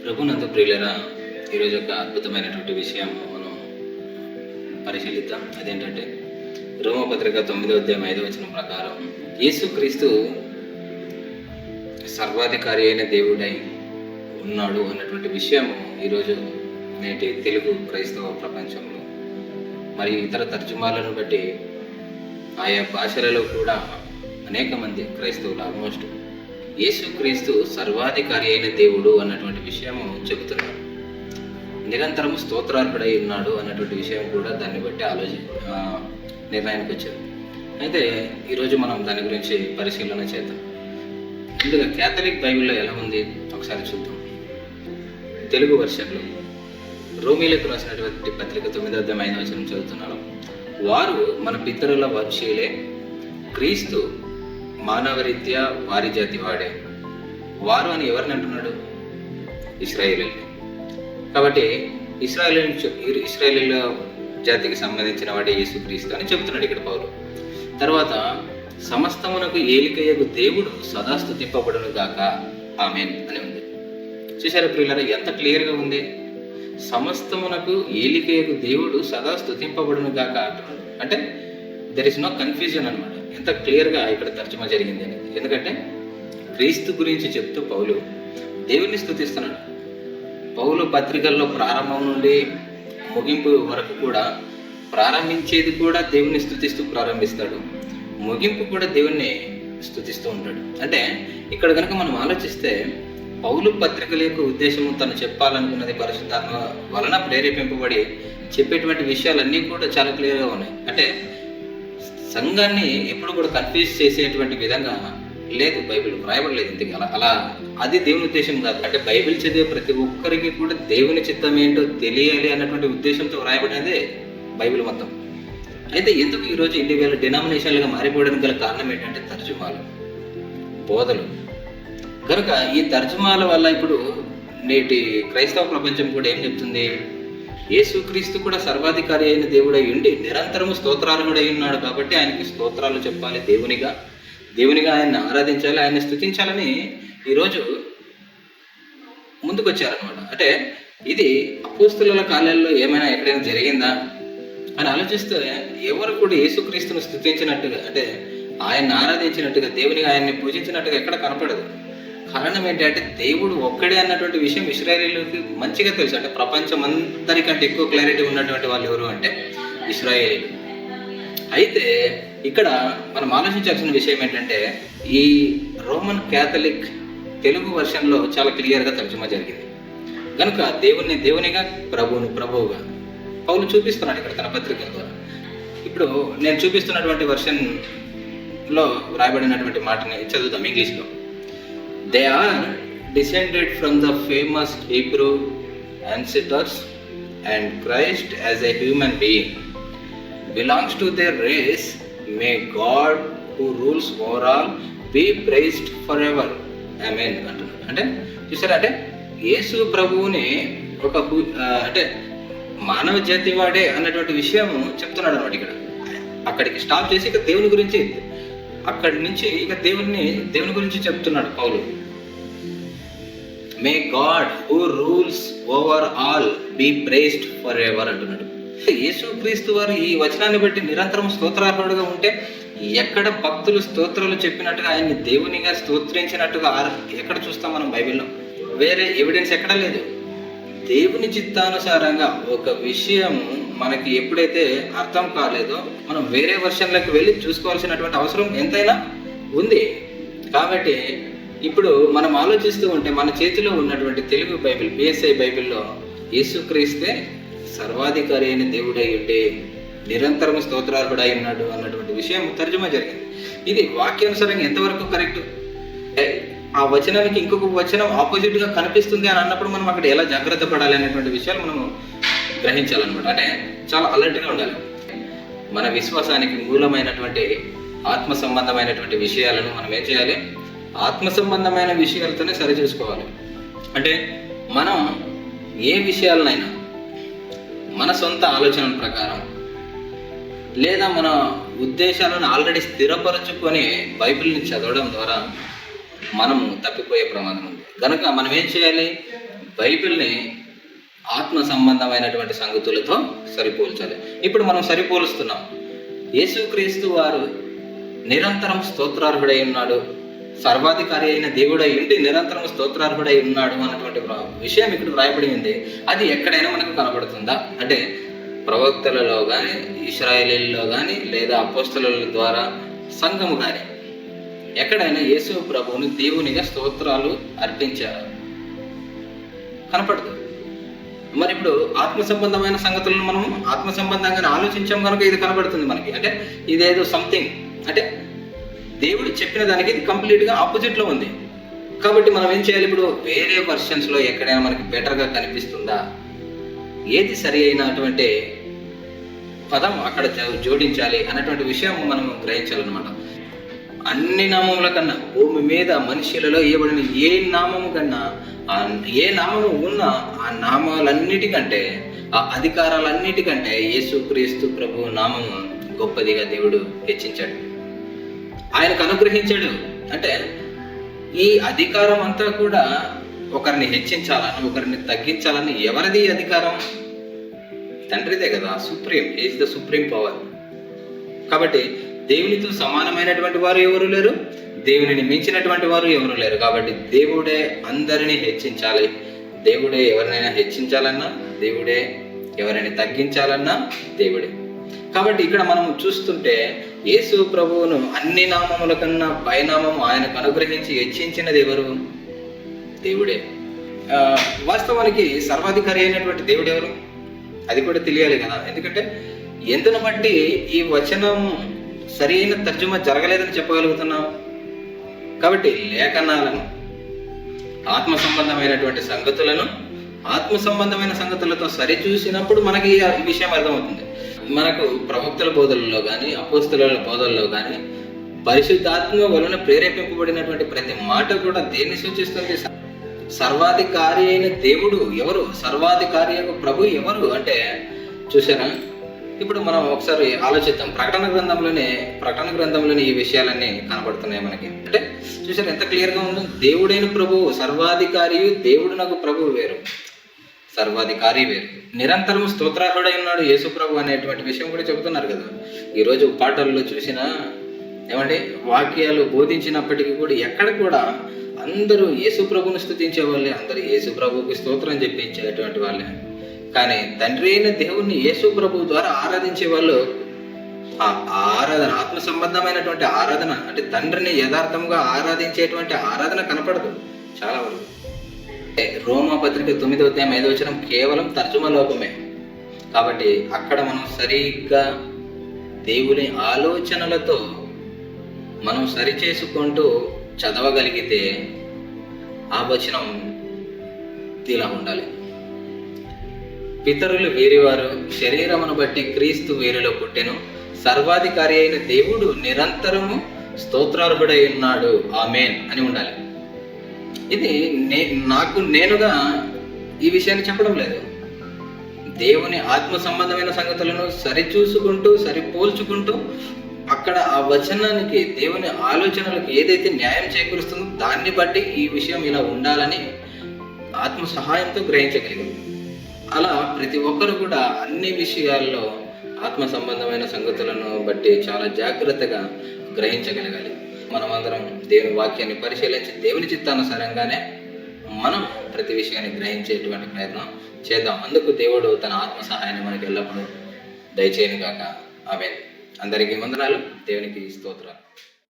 ప్రభునందు ప్రియులరా, ఈరోజు ఒక అద్భుతమైనటువంటి విషయం మనం పరిశీలిద్దాం. అదేంటంటే రోమపత్రిక 9వ అధ్యాయం 5వ వచనం ప్రకారం యేసుక్రీస్తు సర్వాధికారి అయిన దేవుడై ఉన్నాడు అన్నటువంటి విషయం ఈరోజు నేటి తెలుగు క్రైస్తవ ప్రపంచంలో మరియు ఇతర తర్జుమాలను బట్టి ఆయా భాషలలో కూడా అనేక మంది క్రైస్తవులు ఆల్మోస్ట్ యేసుక్రీస్తు సర్వాధికారి అయిన దేవుడు అన్నటువంటి విషయము చెబుతున్నారు. నిరంతరము స్తోత్రార్హుడై ఉన్నాడు అన్నటువంటి విషయం కూడా దాన్ని బట్టి నిర్ణయానికి వచ్చారు. అయితే ఈరోజు మనం దాని గురించి పరిశీలన చేద్దాం. ముందుగా క్యాథలిక్ బైబిల్లో ఎలా ఉంది ఒకసారి చూద్దాం. తెలుగు వర్షన్లో రోమీలకు రాసినటువంటి పత్రిక 9వ అధ్యాయం 5వ వచనం చదువుతున్నాను. వారు మన పితరుల వంశీయులే, క్రీస్తు మానవరీత్యా వారి జాతి వాడే. వారు అని అంటున్నాడు? ఇశ్రాయేలీయులు. కాబట్టి ఇశ్రాయేలీయుల జాతికి సంబంధించిన వాడే యేసుక్రీస్తు అని చెబుతున్నాడు ఇక్కడ పౌలు. తర్వాత సమస్తమునకు ఏలికయ్యకు దేవుడు సదా స్తుతింపబడును గాక, ఆమేన్ అని ఉంది. చూసారా ప్రియులారా, ఎంత క్లియర్గా ఉంది. సమస్తమునకు ఏలికయ్యకు దేవుడు సదా స్తుతింపబడును గాక అంటున్నాడు. అంటే దెర్ ఇస్ నో కన్ఫ్యూజన్ అనమాట. ఎంత క్లియర్గా ఇక్కడ తర్జుమా జరిగింది అని. ఎందుకంటే క్రీస్తు గురించి చెప్తూ పౌలు దేవుని స్తుతిస్తున్నాడు. పౌలు పత్రికల్లో ప్రారంభం నుండి ముగింపు వరకు కూడా ప్రారంభించేది కూడా దేవుని స్తుతిస్తూ ప్రారంభిస్తాడు, ముగింపు కూడా దేవుణ్ణి స్తుతిస్తూ ఉంటాడు. అంటే ఇక్కడ కనుక మనం ఆలోచిస్తే పౌలు పత్రికల యొక్క ఉద్దేశము తను చెప్పాలనుకున్నది పరిశుద్ధాత్మ వలన ప్రేరేపింపబడి చెప్పేటువంటి విషయాలన్నీ కూడా చాలా క్లియర్గా ఉన్నాయి. అంటే సంఘాన్ని ఎప్పుడు కూడా కన్ఫ్యూజ్ చేసేటువంటి విధంగా లేదు, బైబిల్ వ్రాయబడలేదు ఇంతకీ. అలా అది దేవుని ఉద్దేశం కాదు. అంటే బైబిల్ చదివే ప్రతి ఒక్కరికి కూడా దేవుని చిత్తం ఏంటో తెలియాలి అన్నటువంటి ఉద్దేశంతో వ్రాయబడినదే బైబిల్ మొత్తం. అయితే ఎందుకు ఈరోజు ఇన్ని వేల డినామినేషన్లుగా మారిపోవడానికి గల కారణం ఏంటంటే తర్జుమాలు, బోధలు. కనుక ఈ తర్జుమాల వల్ల ఇప్పుడు నేటి క్రైస్తవ ప్రపంచం కూడా ఏం చెప్తుంది? యేసుక్రీస్తు కూడా సర్వాధికారి అయిన దేవుడై ఉండి నిరంతరము స్తోత్రార్హుడై ఉన్నాడు కాబట్టి ఆయనకి స్తోత్రాలు చెప్పాలి, దేవునిగా ఆయన్ని ఆరాధించాలి, ఆయన్ని స్తుతించాలని ఈరోజు ముందుకొచ్చారనమాట. అంటే ఇది అపోస్తలుల కాలాల్లో ఏమైనా ఎక్కడైనా జరిగిందా అని ఆలోచిస్తే ఎవరు కూడా యేసుక్రీస్తును స్తుతించినట్టుగా, అంటే ఆయన్ని ఆరాధించినట్టుగా, దేవునిగా ఆయన్ని పూజించినట్టుగా ఎక్కడ కనపడదు. కారణం ఏంటంటే దేవుడు ఒక్కడే అన్నటువంటి విషయం ఇశ్రాయేలీయులకి మంచిగా తెలుసు. అంటే ప్రపంచం అందరికంటే ఎక్కువ క్లారిటీ ఉన్నటువంటి వాళ్ళు ఎవరు అంటే ఇశ్రాయేలీయులు. అయితే ఇక్కడ మనం ఆలోచించాల్సిన విషయం ఏంటంటే ఈ రోమన్ క్యాథలిక్ తెలుగు వర్షన్లో చాలా క్లియర్గా తర్జుమా జరిగింది. కనుక దేవునిగా, ప్రభువుగా పౌలు చూపిస్తున్నాడు ఇక్కడ తన పత్రికల ద్వారా. ఇప్పుడు నేను చూపిస్తున్నటువంటి వర్షన్లో వ్రాయబడినటువంటి మాటని చదువుతాం ఇంగ్లీష్లో. They are descended from the famous Hebrew ancestors, and Christ as a human being belongs to their race. May God who rules over all be praised forever. Amen అంటున్నాడు. అంటే చూసారా, అంటే యేసు ప్రభువుని ఒక అంటే మానవ జాతి వాడే అన్నటువంటి విషయం చెప్తున్నాడు అన్నమాట. ఇక్కడ అక్కడికి స్టాప్ చేసి ఇక దేవుని గురించి, అక్కడి నుంచి ఇక దేవుని గురించి చెప్తున్నాడు పౌలు. May God who rules over all be praised for ever అంటున్నాడు. యేసుక్రీస్తు వారు ఈ వచనాన్ని బట్టి నిరంతరం స్తోత్రార్హుడుగా ఉంటే ఎక్కడ భక్తులు స్తోత్రాలు చెప్పినట్టుగా ఆయన్ని దేవునిగా స్తోత్రించినట్టుగా ఎక్కడ చూస్తాం మనం బైబిల్లో? వేరే ఎవిడెన్స్ ఎక్కడా లేదు. దేవుని చిత్తానుసారంగా ఒక విషయం మనకి ఎప్పుడైతే అర్థం కాలేదో మనం వేరే వర్షన్లకు వెళ్ళి చూసుకోవాల్సినటువంటి అవసరం ఎంతైనా ఉంది. కాబట్టి ఇప్పుడు మనం ఆలోచిస్తూ ఉంటే మన చేతిలో ఉన్నటువంటి తెలుగు బైబిల్, పిఎస్ఐ బైబిల్లో యేసుక్రీస్తే సర్వాధికారి అయిన దేవుడై ఉండే నిరంతరం స్తోత్రార్హుడై ఉన్నాడు అన్నటువంటి విషయం తర్జుమా జరిగింది. ఇది వాక్యానుసారంగా ఎంతవరకు కరెక్ట్? ఆ వచనానికి ఇంకొక వచనం ఆపోజిట్గా కనిపిస్తుంది అని అన్నప్పుడు మనం అక్కడ ఎలా జాగ్రత్త పడాలి అనేటువంటి విషయాలు మనము గ్రహించాలన్నమాట. అంటే చాలా అలర్ట్గా ఉండాలి. మన విశ్వాసానికి మూలమైనటువంటి ఆత్మ సంబంధమైనటువంటి విషయాలను మనం ఏం చేయాలి? ఆత్మ సంబంధమైన విషయాలతోనే సరి చేసుకోవాలి. అంటే మనం ఏ విషయాలనైనా మన సొంత ఆలోచనల ప్రకారం లేదా మన ఉద్దేశాలను ఆల్రెడీ స్థిరపరచుకొని బైబిల్ని చదవడం ద్వారా మనము తప్పిపోయే ప్రమాదం ఉంది. కనుక మనం ఏం చేయాలి? బైబిల్ని ఆత్మ సంబంధమైనటువంటి సంగతులతో సరిపోల్చాలి. ఇప్పుడు మనం సరిపోలుస్తున్నాం. యేసుక్రీస్తు వారు నిరంతరం స్తోత్రార్హుడై ఉన్నాడు, సర్వాధికారి అయిన దేవుడై ఉండి నిరంతరం స్తోత్రార్హుడై ఉన్నాడు అన్నటువంటి విషయం ఇక్కడ వ్రాయబడి ఉంది. అది ఎక్కడైనా మనకు కనబడుతుందా అంటే ప్రవక్తలలో కానీ, ఇశ్రాయేలీల్లో కానీ, లేదా అపోస్తలుల ద్వారా సంఘము కానీ ఎక్కడైనా యేసు ప్రభువుని దేవునిగా స్తోత్రాలు అర్పించారా? కనపడదు. మరి ఇప్పుడు ఆత్మ సంబంధమైన సంగతులను మనం ఆత్మ సంబంధంగానే ఆలోచించాం కనుక ఇది కనబడుతుంది మనకి. అంటే ఇదేదో సంథింగ్, అంటే దేవుడు చెప్పిన దానికి ఇది కంప్లీట్గా ఆపోజిట్లో ఉంది. కాబట్టి మనం ఏం చేయాలి? ఇప్పుడు వేరే వర్షన్స్లో ఎక్కడైనా మనకి బెటర్గా కనిపిస్తుందా, ఏది సరి అయినటువంటి పదం అక్కడ జోడించాలి అన్నటువంటి విషయం మనం గ్రహించాలన్నమాట. అన్ని నామముల కన్నా, భూమి మీద మనుషులలో ఇవ్వబడిన ఏ నామము కన్నా, ఏ నామము ఉన్నా ఆ నామాలన్నిటికంటే, ఆ అధికారాలన్నిటికంటే యేసుక్రీస్తు ప్రభు నామము గొప్పదిగా దేవుడు హెచ్చించాడు, ఆయనకు అనుగ్రహించాడు. అంటే ఈ అధికారం అంతా కూడా ఒకరిని హెచ్చించాలని, ఒకరిని తగ్గించాలని ఎవరిది అధికారం? తండ్రిదే కదా. Supreme, is the supreme power. కాబట్టి దేవునితో సమానమైనటువంటి వారు ఎవరు లేరు, దేవునిని మించినటువంటి వారు ఎవరు లేరు. కాబట్టి దేవుడే అందరినీ హెచ్చించాలి. దేవుడే ఎవరినైనా హెచ్చించాలన్నా దేవుడే, ఎవరిని తగ్గించాలన్నా దేవుడే. కాబట్టి ఇక్కడ మనం చూస్తుంటే యేసు ప్రభువును అన్ని నామముల కన్నా పైనామము ఆయనకు అనుగ్రహించి హెచ్చించినది ఎవరు? దేవుడే. వాస్తవానికి సర్వాధికారి అయినటువంటి దేవుడు ఎవరు? అది కూడా తెలియాలి కదా. ఎందుకంటే ఎందును బట్టి ఈ వచనం సరైన తర్జుమా జరగలేదని చెప్పగలుగుతున్నాం. కాబట్టి లేఖనాలను, ఆత్మ సంబంధమైనటువంటి సంగతులను ఆత్మ సంబంధమైన సంగతులతో సరిచూసినప్పుడు మనకి ఈ విషయం అర్థమవుతుంది. మనకు ప్రవక్తల బోధనలో కానీ, అపోస్తలుల బోధనలో కానీ పరిశుద్ధాత్మ వలన ప్రేరేపింపబడినటువంటి ప్రతి మాట కూడా దేన్ని సూచిస్తుంది? సర్వాధికారి అయిన దేవుడు ఎవరు, సర్వాధికారి యొక్క ప్రభు ఎవరు అంటే చూసారా? ఇప్పుడు మనం ఒకసారి ఆలోచిద్దాం. ప్రకటన గ్రంథంలోనే ఈ విషయాలన్నీ కనబడుతున్నాయి మనకి. అంటే చూసారా ఎంత క్లియర్గా ఉందో? దేవుడైన ప్రభువు సర్వాధికారి, దేవుడు నాకు ప్రభువు వేరు, సర్వాధికారి వేరు. నిరంతరం స్తోత్రార్హుడై ఉన్నాడు యేసు ప్రభు అనేటువంటి విషయం కూడా చెబుతున్నారు కదా. ఈరోజు పాటల్లో చూసినా ఏమంటే వాక్యాలు బోధించినప్పటికీ కూడా ఎక్కడ కూడా అందరూ యేసు ప్రభుని స్తుతించే వాళ్ళే, అందరూ యేసు ప్రభువుకి స్తోత్రం చెప్పించేటువంటి వాళ్ళే. కానీ తండ్రి అయిన దేవుణ్ణి యేసు ప్రభు ద్వారా ఆరాధించే వాళ్ళు ఆ ఆరాధన, ఆత్మ సంబంధమైనటువంటి ఆరాధన, అంటే తండ్రిని యథార్థంగా ఆరాధించేటువంటి ఆరాధన కనపడదు చాలా వరకు. రోమా పత్రిక 9వ అధ్యాయం 5వ వచనం కేవలం తర్జుమా లోపమే. కాబట్టి అక్కడ మనం సరిగ్గా దేవుని ఆలోచనలతో మనం సరిచేసుకుంటూ చదవగలిగితే ఆ వచనం ఇలా ఉండాలి. పితరులు వేరేవారు, శరీరమును బట్టి క్రీస్తు వేరులో పుట్టెను, సర్వాధికారి అయిన దేవుడు నిరంతరము స్తోత్రార్హుడై ఉన్నాడు, ఆమేన్ అని ఉండాలి. ఇది నాకు నేనుగా ఈ విషయాన్ని చెప్పడం లేదు. దేవుని ఆత్మ సంబంధమైన సంగతులను సరిచూసుకుంటూ, సరిపోల్చుకుంటూ అక్కడ ఆ వచనానికి, దేవుని ఆలోచనలకు ఏదైతే న్యాయం చేకూరుస్తుందో దాన్ని బట్టి ఈ విషయం ఇలా ఉండాలని ఆత్మ సహాయంతో గ్రహించగలిగాం. అలా ప్రతి ఒక్కరు కూడా అన్ని విషయాల్లో ఆత్మ సంబంధమైన సంగతులను బట్టి చాలా జాగ్రత్తగా గ్రహించగలగాలి. మనమందరం దేవుని వాక్యాన్ని పరిశీలించి దేవుని చిత్తానుసారంగానే మనం ప్రతి విషయాన్ని గ్రహించేటువంటి ప్రయత్నం చేద్దాం. అందుకు దేవుడు తన ఆత్మ సహాయాన్ని మనకి ఎల్లప్పుడూ దయచేయను గాక. ఆమేన్. అందరికీ వందనాలు. దేవునికి స్తోత్రాలు.